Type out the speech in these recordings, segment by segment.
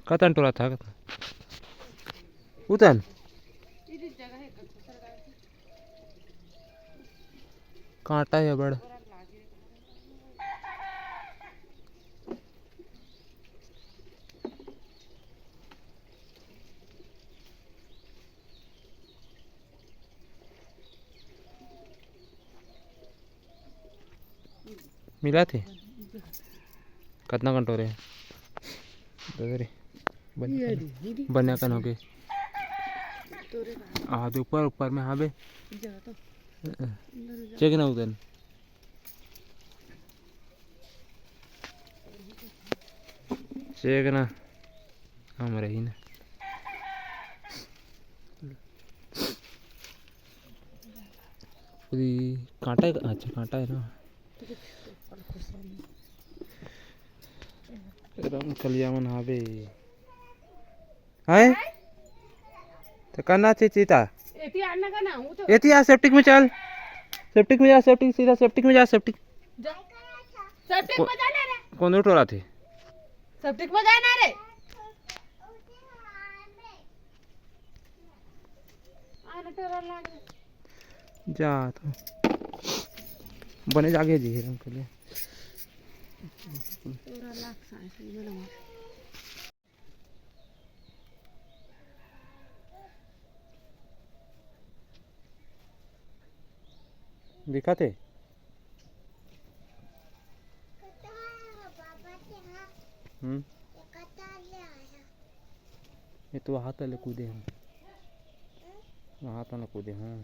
कतन टोला था उतन कांटा है बड़ मिला थे कितना घंटो रे बनिया कन हो गए आधे ऊपर ऊपर में हाँ बे चेक ना उधर चेक ना हम रही ना कांटा है अच्छा कांटा है ना रंग कलिया मन हाँ बे है तो करना चाहिए चीता एती आ सेप्टिक में चल सेप्टिक में जा सेप्टिक सीधा सेप्टिक में जा सेप्टिक सेप्टिक में जाना रे कौन उठोला थे सेप्टिक में जाना रे आने टोरा लाग जा तो बने जागे जी रंग के लिए टोरा लाग सांस बोलो दिखाते ये तो हाथ ले कूदे हैं हाथ ले कूदे हैं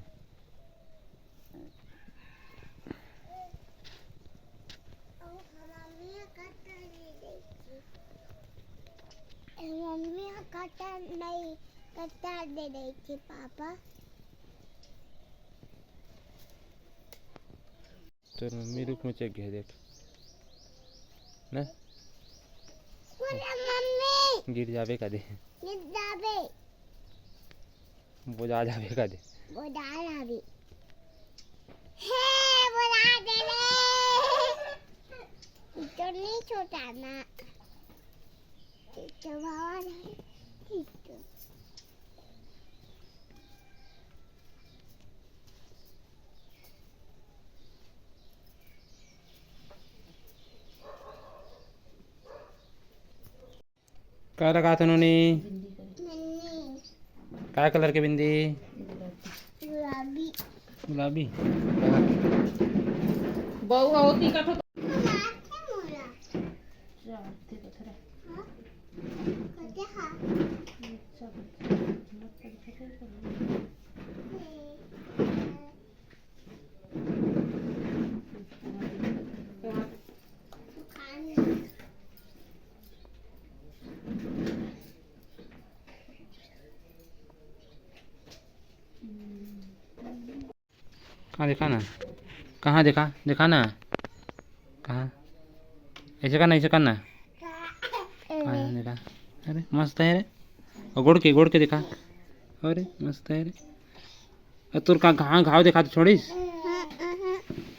मम्मी कटर नहीं कटर दे रही थी पापा तो मम्मी रुक में चेक गया देख ना मम्मी गिर जावे का दे गिर जावे वो जा जावे का दे वो डाल अभी हे वो डाल दे रे तो नहीं छोटा ना तो बाबा नहीं तो क्या लगा था उन्होंने क्या कलर के बिंदी गुलाबी गुलाबी बहु होती का तो कहाँ देखा ना कहाँ देखा देखा ना कहाँ ऐसे करना ऐसे करना कहाँ देखा अरे मस्त है रे और गोड़ के देखा अरे मस्त है रे तुर कहाँ घाव देखा तो छोड़ीस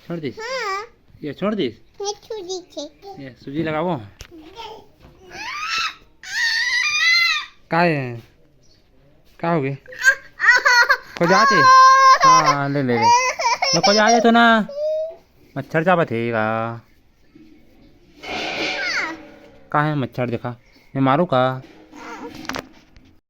छोड़ दीस ये छोड़ दीस ये सूजी लगाओ का है क्या हो गए को जाते हाँ ले ले ले को जा तो ना मच्छर चापत है का है मच्छर देखा मैं मारू का